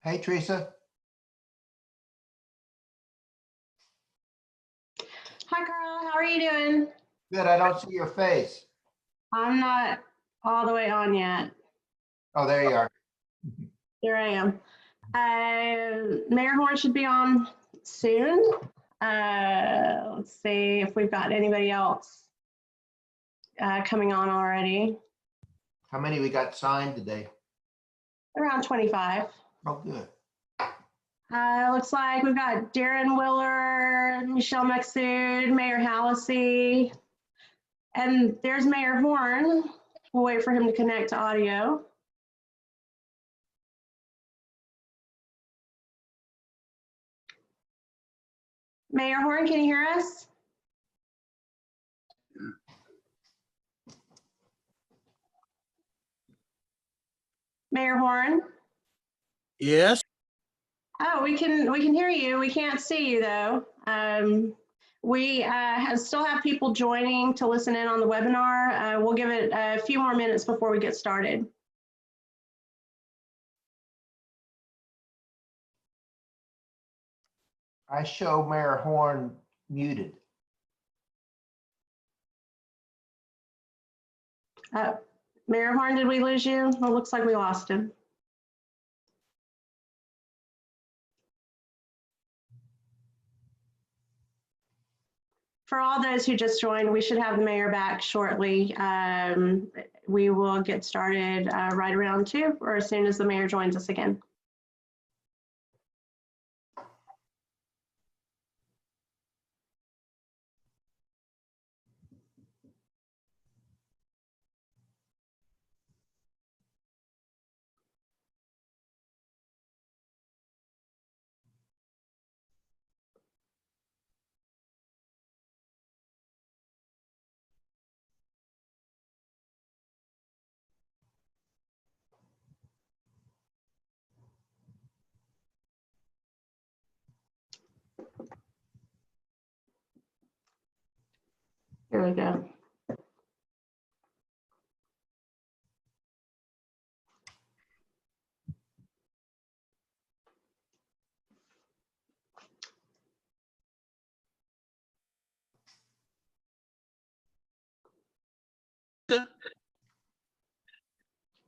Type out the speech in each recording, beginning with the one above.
Hey, Teresa. Hi, Carl. How are you doing? Good. I don't see your face. I'm not all the way on yet. Oh, there you are. Here I am. Mayor Horn should be on soon. Let's see if we've got anybody else coming on already. How many we got signed today? Around 25. Oh, good. Looks like we've got Darren Willard, Michelle Maxud, Mayor Hallisey, and there's Mayor Horn. We'll wait for him to connect to audio. Mayor Horn, can you hear us? Mayor Horn? Yes. Oh, we can hear you. We can't see you though. We still have people joining to listen in on the webinar. We'll give it a few more minutes before we get started. I show Mayor Horn muted. Mayor Horn, did we lose you? Well, it looks like we lost him. For all those who just joined, we should have the mayor back shortly. We will get started right around 2 or as soon as the mayor joins us again. Here we go.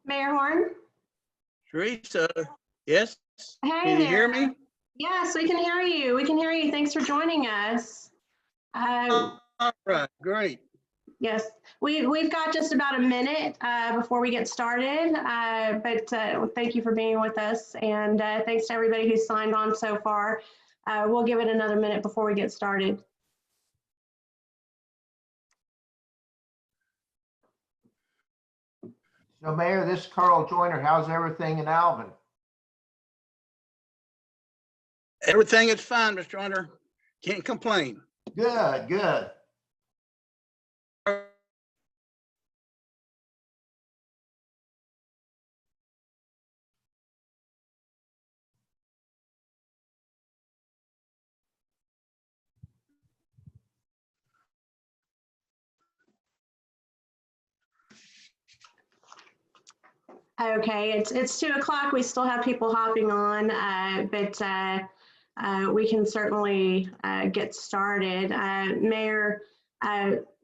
Mayor Horn? Teresa, yes? Hey Can you hear there. me? Yes, we can hear you. We can hear you. Thanks for joining us. All right, great. Yes, we've got just about a minute before we get started, but thank you for being with us, and thanks to everybody who's signed on so far. We'll give it another minute before we get started. So, Mayor, this is Carl Joyner. How's everything in Alvin? Everything is fine, Mr. Joyner. Can't complain. Good, good. Okay, it's 2 o'clock. We still have people hopping on, but we can certainly get started. Mayor,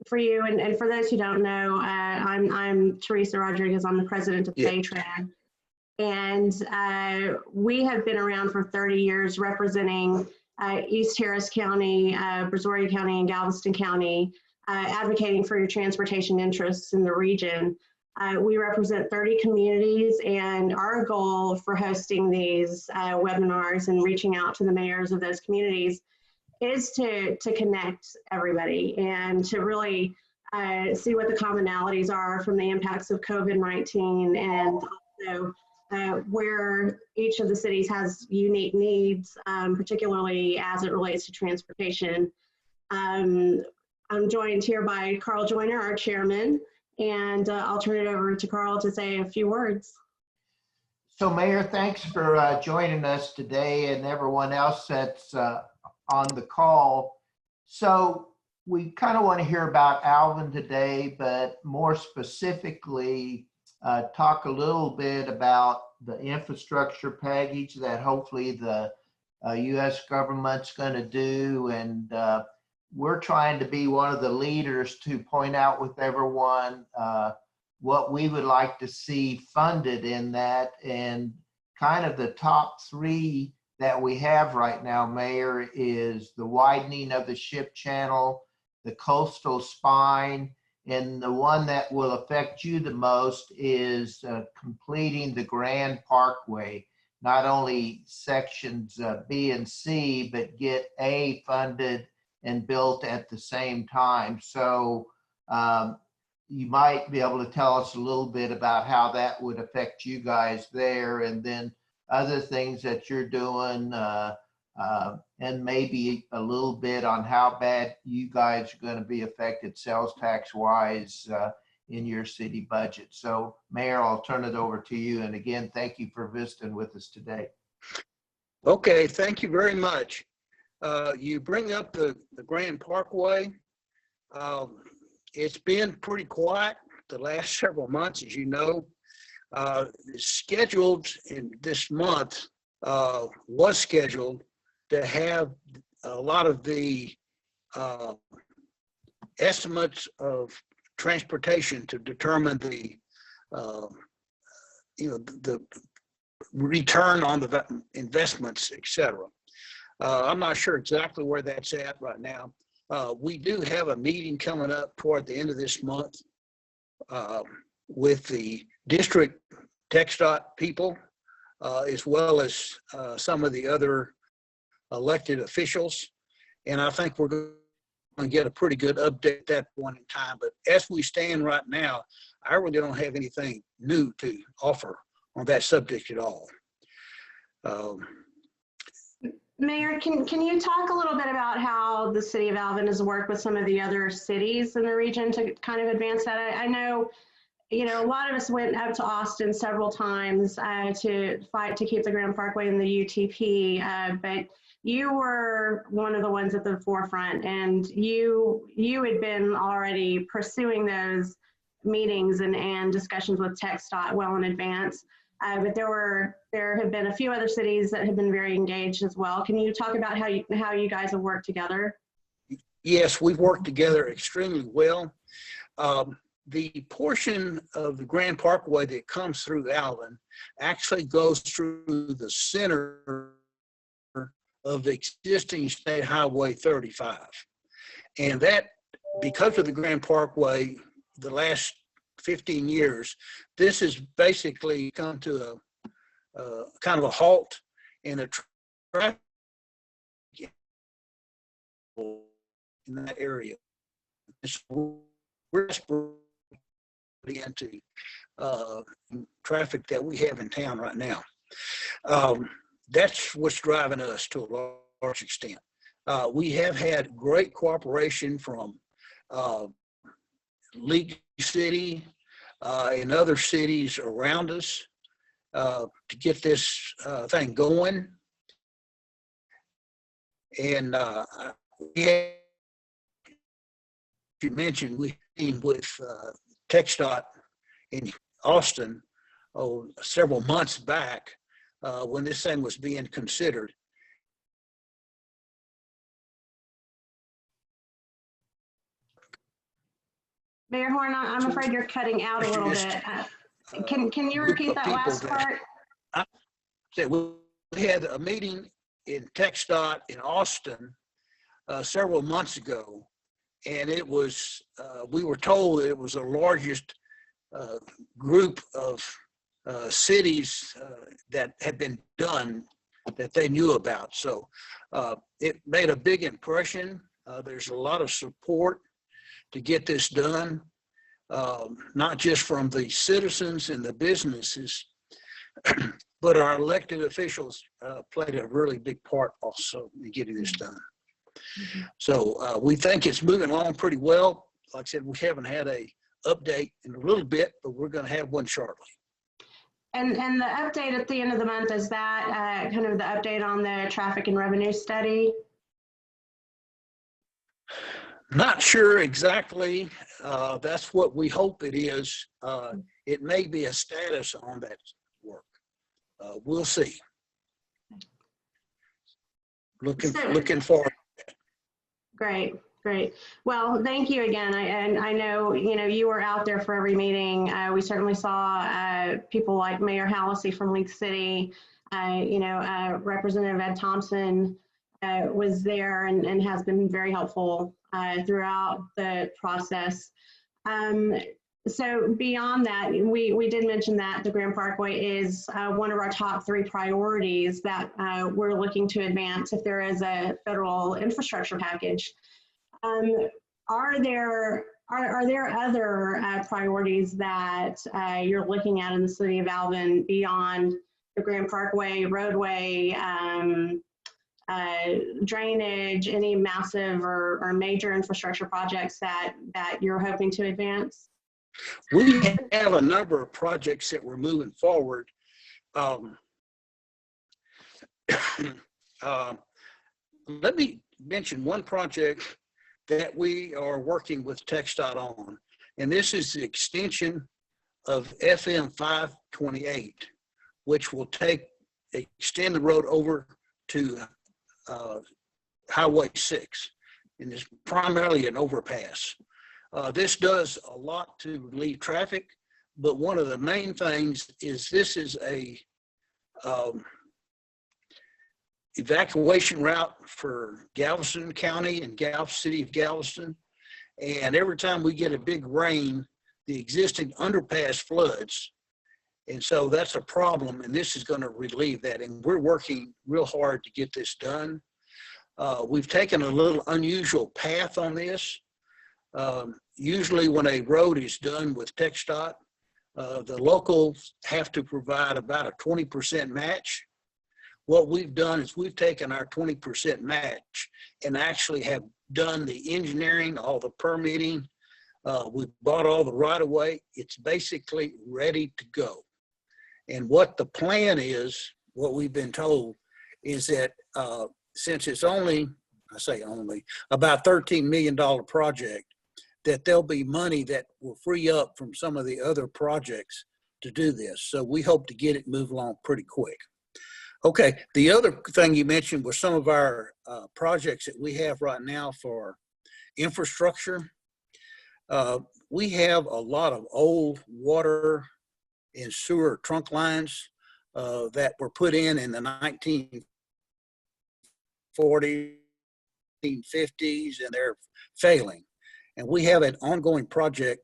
for you and for those who don't know, I'm Teresa Rodriguez. I'm the president of BayTran, and we have been around for 30 years representing East Harris County, Brazoria County, and Galveston County, advocating for your transportation interests in the region. We represent 30 communities, and our goal for hosting these webinars and reaching out to the mayors of those communities is to connect everybody and to really see what the commonalities are from the impacts of COVID-19, and also where each of the cities has unique needs, particularly as it relates to transportation. I'm joined here by Carl Joyner, our chairman, and I'll turn it over to Carl to say a few words. So, Mayor, thanks for joining us today and everyone else that's on the call. So we kind of want to hear about Alvin today, but more specifically, talk a little bit about the infrastructure package that hopefully the U.S. government's going to do. And we're trying to be one of the leaders to point out with everyone what we would like to see funded in that. And kind of the top three that we have right now, Mayor, is the widening of the ship channel, the coastal spine, and the one that will affect you the most is completing the Grand Parkway. Not only sections B and C, but get A funded and built at the same time. So you might be able to tell us a little bit about how that would affect you guys there, and then other things that you're doing, and maybe a little bit on how bad you guys are going to be affected sales tax wise in your city budget. So Mayor, I'll turn it over to you. And again, thank you for visiting with us today. Okay, thank you very much. You bring up the Grand Parkway. It's been pretty quiet the last several months, as you know. Scheduled in this month, was scheduled to have a lot of the estimates of transportation to determine the the return on the investments, etc. I'm not sure exactly where that's at right now. We do have a meeting coming up toward the end of this month with the district TxDOT people, as well as some of the other elected officials. And I think we're going to get a pretty good update at that point in time. But as we stand right now, I really don't have anything new to offer on that subject at all. Mayor, can you talk a little bit about how the city of Alvin has worked with some of the other cities in the region to kind of advance that? I know, a lot of us went up to Austin several times to fight to keep the Grand Parkway in the UTP, but you were one of the ones at the forefront, and you had been already pursuing those meetings and discussions with TxDOT well in advance. But there have been a few other cities that have been very engaged as well. Can you talk about how you guys have worked together? Yes, we've worked together extremely well. The portion of the Grand Parkway that comes through Alvin actually goes through the center of the existing State Highway 35. And that, because of the Grand Parkway, the last 15 years, this has basically come to a kind of a halt in the traffic in that area. We're into traffic that we have in town right now. That's what's driving us to a large extent. We have had great cooperation from League City and other cities around us to get this thing going. And we have, you mentioned, we teamed with TxDOT in Austin several months back when this thing was being considered. Mayor Horn, I'm afraid you're cutting out a little bit. Can you repeat that last part? We had a meeting in TxDOT in Austin several months ago, and it was, we were told it was the largest group of cities that had been done that they knew about. So it made a big impression. There's a lot of support to get this done, not just from the citizens and the businesses, but our elected officials played a really big part also in getting this done. Mm-hmm. So we think it's moving along pretty well. Like I said, we haven't had a update in a little bit, but we're going to have one shortly. And the update at the end of the month, is that kind of the update on the traffic and revenue study? Not sure exactly. That's what we hope it is. it may be a status on that work. We'll see. Looking forward. Great, great. Well, thank you again. And I know, you were out there for every meeting. We certainly saw people like Mayor Hallisey from League City. Representative Ed Thompson was there and has been very helpful throughout the process. So beyond that, we did mention that the Grand Parkway is one of our top 3 priorities that we're looking to advance if there is a federal infrastructure package. Are there other priorities that you're looking at in the city of Alvin beyond the Grand Parkway, roadway, drainage, any massive or major infrastructure projects that you're hoping to advance? We have a number of projects that we're moving forward. Let me mention one project that we are working with TxDOT on, and this is the extension of FM 528, which will extend the road over to Highway 6, and it's primarily an overpass. This does a lot to relieve traffic, but one of the main things is this is a evacuation route for Galveston County and City of Galveston. And every time we get a big rain, the existing underpass floods. And so that's a problem, and this is going to relieve that. And we're working real hard to get this done. We've taken a little unusual path on this. Usually when a road is done with TxDOT, the locals have to provide about a 20% match. What we've done is we've taken our 20% match and actually have done the engineering, all the permitting. We've bought all the right of way. It's basically ready to go. And what the plan is, what we've been told, is that since it's only, I say only, about $13 million project, that there'll be money that will free up from some of the other projects to do this. So we hope to get it moved along pretty quick. Okay, the other thing you mentioned was some of our projects that we have right now for infrastructure. We have a lot of old water and sewer trunk lines that were put in the 1940s, 1950s, and they're failing. And we have an ongoing project.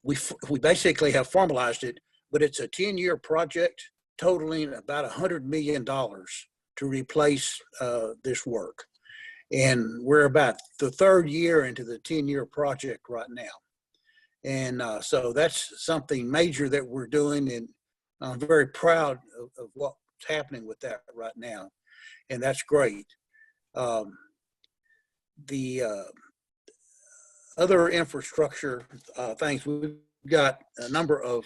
We basically have formalized it, but it's a 10-year project totaling about $100 million to replace this work. And we're about the 3rd year into the 10-year project right now. And so that's something major that we're doing, and I'm very proud of what's happening with that right now. And that's great. The other infrastructure things, we've got a number of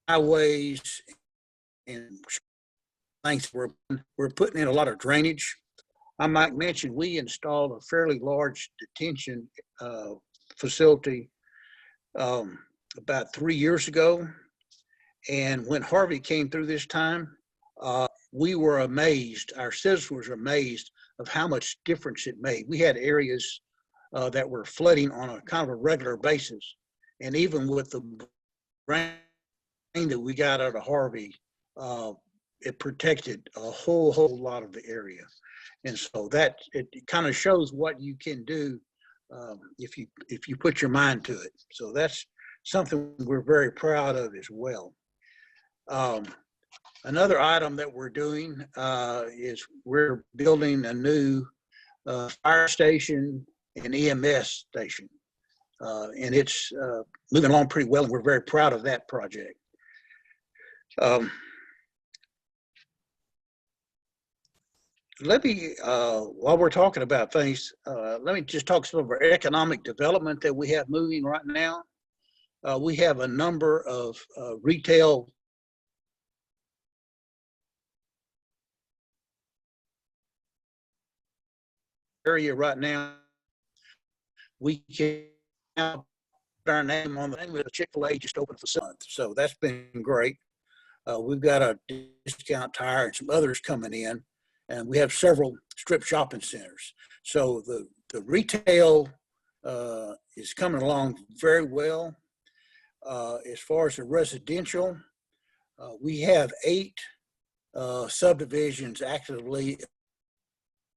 highways and things. We're putting in a lot of drainage. I might mention we installed a fairly large detention facility about 3 years ago. And when Harvey came through this time, we were amazed, our citizens were amazed of how much difference it made. We had areas that were flooding on a kind of a regular basis. And even with the rain that we got out of Harvey, it protected a whole lot of the area. And so that, it kind of shows what you can do if you put your mind to it. So that's something we're very proud of as well. Another item that we're doing is we're building a new fire station and EMS station. And it's moving along pretty well, and we're very proud of that project. Let me, while we're talking about things, let me just talk some of our economic development that we have moving right now. We have a number of retail area right now. We can now put our name on the name of the Chick-fil-A just opened for the month. So that's been great. We've got a Discount Tire and some others coming in, and we have several strip shopping centers. So the retail is coming along very well. As far as the residential, we have 8 subdivisions actively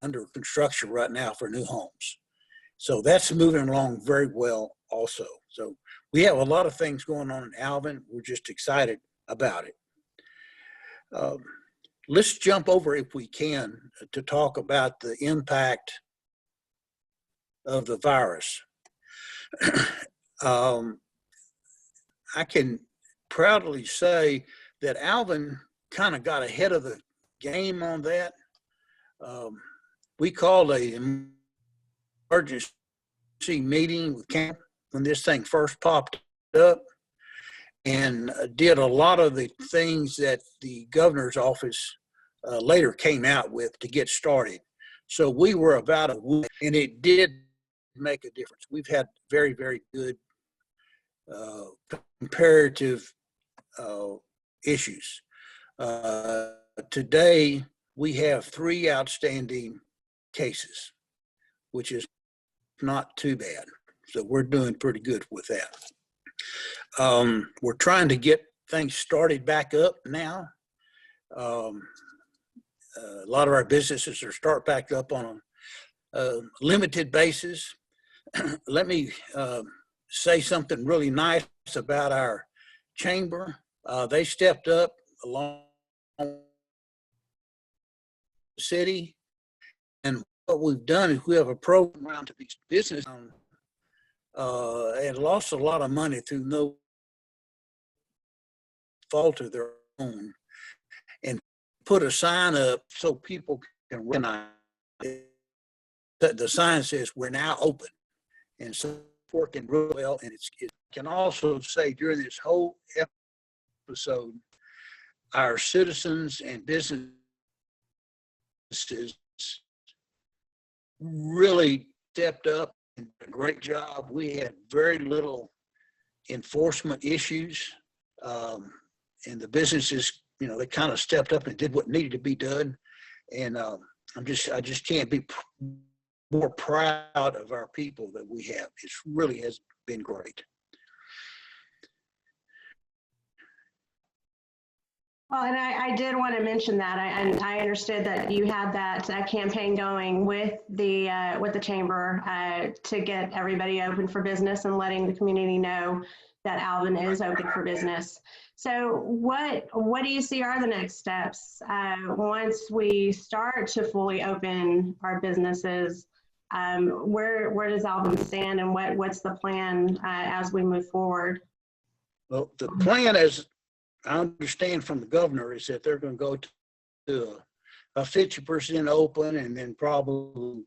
under construction right now for new homes. So that's moving along very well also. So we have a lot of things going on in Alvin. We're just excited about it. Let's jump over, if we can, to talk about the impact of the virus. I can proudly say that Alvin kind of got ahead of the game on that. We called an emergency meeting with camp when this thing first popped up, and did a lot of the things that the governor's office later came out with to get started. So we were about a week, and it did make a difference. We've had very, very good comparative issues. Today, we have 3 outstanding cases, which is not too bad. So we're doing pretty good with that. We're trying to get things started back up now. A lot of our businesses are start back up on a limited basis. Let me say something really nice about our chamber. They stepped up along the city, and what we've done is we have a program around to these businesses and lost a lot of money through no fault of their own, and put a sign up so people can recognize it. The sign says we're now open, and so it's working real well. And it can also say during this whole episode, our citizens and businesses really stepped up and did a great job. We had very little enforcement issues, and the businesses, you know, they kind of stepped up and did what needed to be done. And I just can't be more proud of our people that we have. It really has been great. Well, and I did want to mention that, I understood that you had that campaign going with the chamber to get everybody open for business and letting the community know that Alvin is open for business. So what do you see are the next steps once we start to fully open our businesses? Where does Alvin stand, and what's the plan as we move forward? Well, the plan, as I understand from the governor, is that they're going to go to a 50% open, and then probably,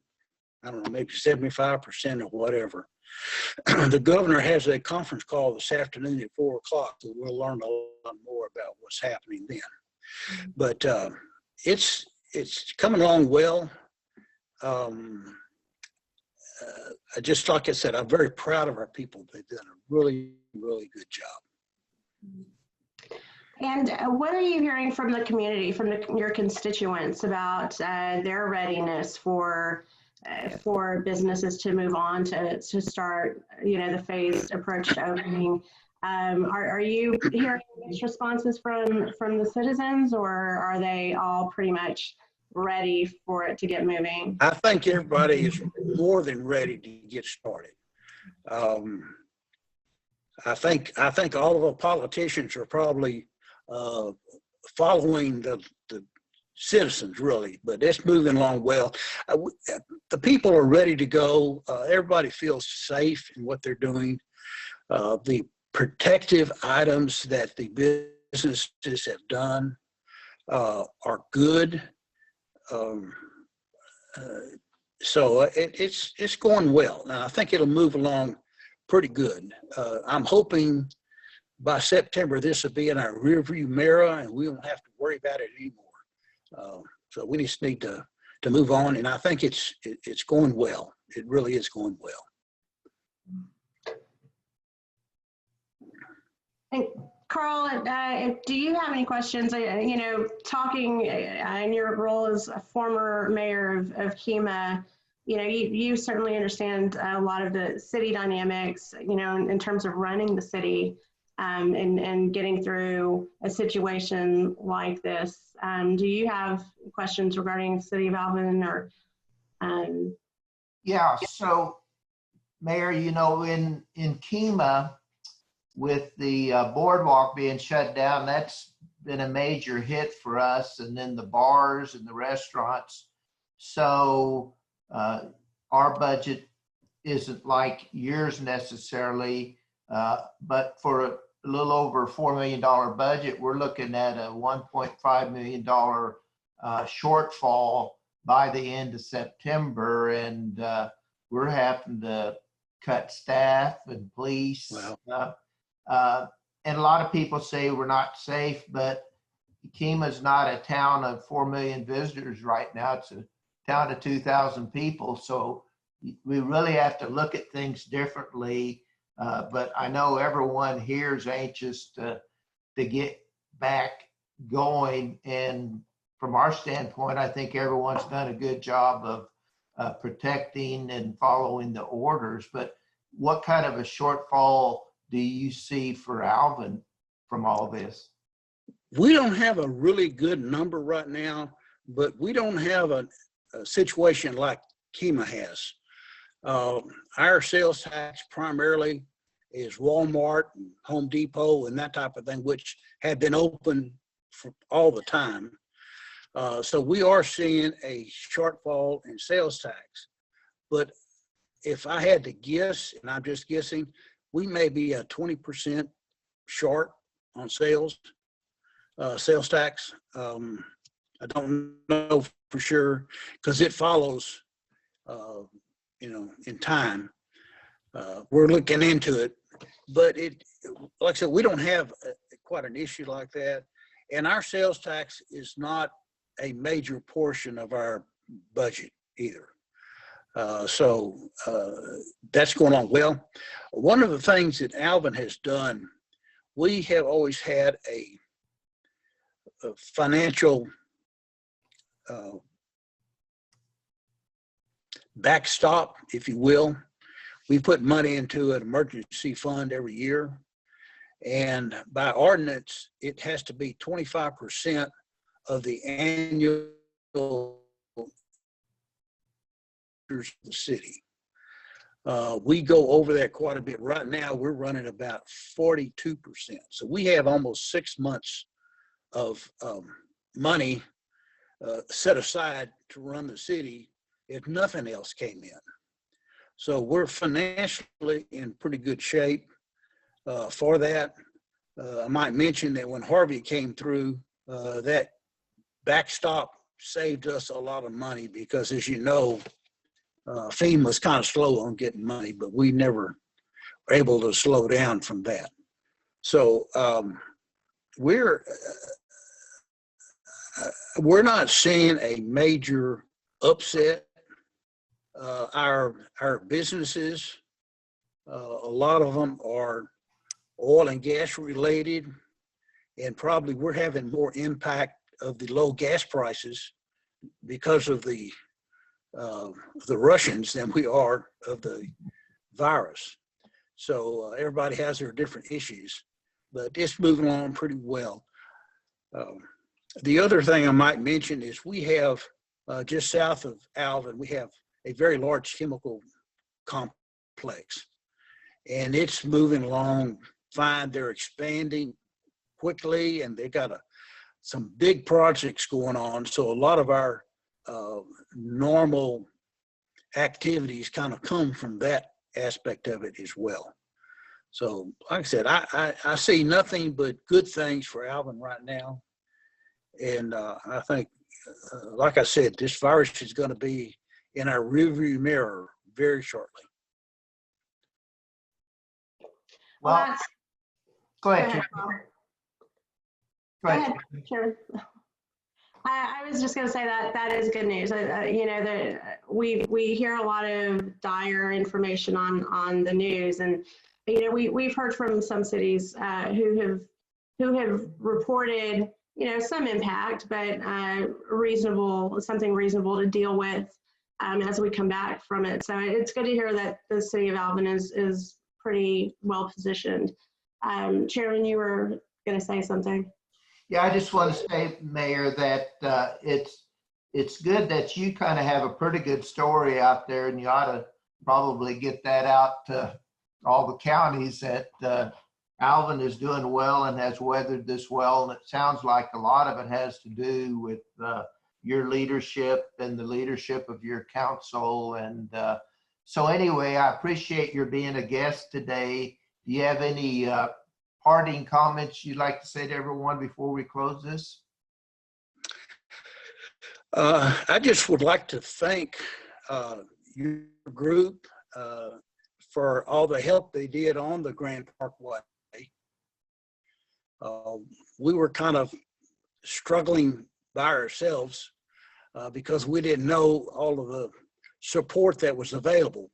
I don't know, maybe 75% or whatever. The governor has a conference call this afternoon at 4 o'clock, so we'll learn a lot more about what's happening then. But it's coming along well. Just like I said, I'm very proud of our people. They've done a really, really good job. And what are you hearing from the community, from your constituents about their readiness for businesses to move on to start, the phased approach to opening? Are you hearing mixed responses from the citizens, or are they all pretty much ready for it to get moving? I think everybody is more than ready to get started. I think all of the politicians are probably following the citizens, really, but it's moving along well. The people are ready to go. Everybody feels safe in what they're doing. The protective items that the businesses have done are good. So it's going well. Now, I think it'll move along pretty good. I'm hoping by September this will be in our rearview mirror and we won't have to worry about it anymore. So we just need to move on, and I think it's going well. It really is going well. And Carl, do you have any questions? Talking in your role as a former mayor of Kemah, you certainly understand a lot of the city dynamics, in terms of running the city and getting through a situation like this. Do you have questions regarding the city of Alvin or? Yeah, so Mayor, in Kemah, with the boardwalk being shut down, that's been a major hit for us, and then the bars and the restaurants. So our budget isn't like yours necessarily, but for a little over $4 million budget, we're looking at a $1.5 million shortfall by the end of September, and we're having to cut staff and police. Wow. And a lot of people say we're not safe, but Kemah's not a town of 4 million visitors right now. It's a town of 2,000 people. So we really have to look at things differently. But I know everyone here is anxious to get back going. And from our standpoint, I think everyone's done a good job of protecting and following the orders. But what kind of a shortfall do you see for Alvin from all this? We don't have a really good number right now, but we don't have a situation like Kemah has. Our sales tax primarily is Walmart and Home Depot and that type of thing, which have been open for all the time. So we are seeing a shortfall in sales tax. But if I had to guess, and I'm just guessing, we may be a 20% short on sales tax. I don't know for sure because it follows, in time. We're looking into it, but like I said, we don't have quite an issue like that. And our sales tax is not a major portion of our budget either. So that's going on well. One of the things that Alvin has done, we have always had a financial backstop, if you will. We put money into an emergency fund every year. And by ordinance, it has to be 25% of the annual of the city. We go over that quite a bit. Right now, we're running about 42%. So we have almost 6 months of money set aside to run the city if nothing else came in. So we're financially in pretty good shape for that. I might mention that when Harvey came through, that backstop saved us a lot of money because, as you know, FEMA was kind of slow on getting money, but we never were able to slow down from that. So we're not seeing a major upset. Our businesses, a lot of them are oil and gas related, and probably we're having more impact of the low gas prices because of the Russians than we are of the virus. So everybody has their different issues, but it's moving along pretty well. The other thing I might mention is we have just south of Alvin, we have a very large chemical complex, and it's moving along fine. They're expanding quickly, and they got some big projects going on. So a lot of our normal activities kind of come from that aspect of it as well. So like I said, I see nothing but good things for Alvin right now. And I think, like I said, this virus is going to be in our rearview mirror very shortly. Well, go ahead. Go ahead, Chairman. I was just going to say that is good news. We hear a lot of dire information on the news, and you know, we've heard from some cities who have reported, you know, some impact, but something reasonable to deal with as we come back from it. So it's good to hear that the city of Alvin is pretty well positioned. Chairman, you were going to say something. Yeah, I just want to say, Mayor, that it's good that you kind of have a pretty good story out there, and you ought to probably get that out to all the counties that Alvin is doing well and has weathered this well. And it sounds like a lot of it has to do with your leadership and the leadership of your council. And so anyway, I appreciate your being a guest today. Do you have any parting comments you'd like to say to everyone before we close this? I just would like to thank your group for all the help they did on the Grand Parkway. We were kind of struggling by ourselves because we didn't know all of the support that was available.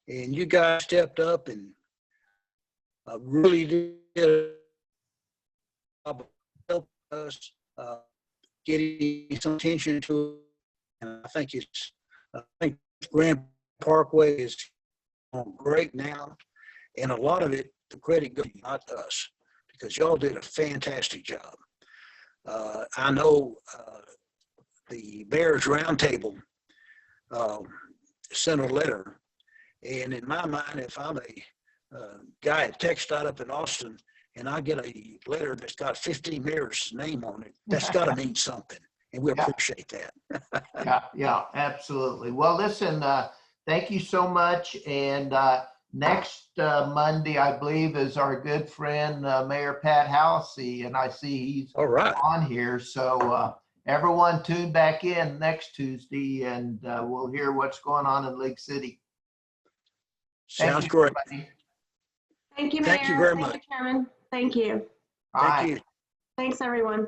And you guys stepped up and really did help us getting some attention to it. And I think Grand Parkway is great now, and a lot of it, the credit goes not to us, because y'all did a fantastic job. I know the Bears Roundtable sent a letter, and in my mind, if I'm a guy at TxDOT up in Austin, and I get a letter that's got 15 mayors' name on it, that's got to mean something, and we appreciate that. Yeah, absolutely. Well, listen, thank you so much. And next Monday, I believe, is our good friend, Mayor Pat Halsey, and I see he's All right. on here. So everyone tune back in next Tuesday, and we'll hear what's going on in Lake City. Sounds great. Everybody. Thank you, Mayor. Thank you very much. Thank you, Chairman. Thank you. Bye. Thank you. Thanks, everyone.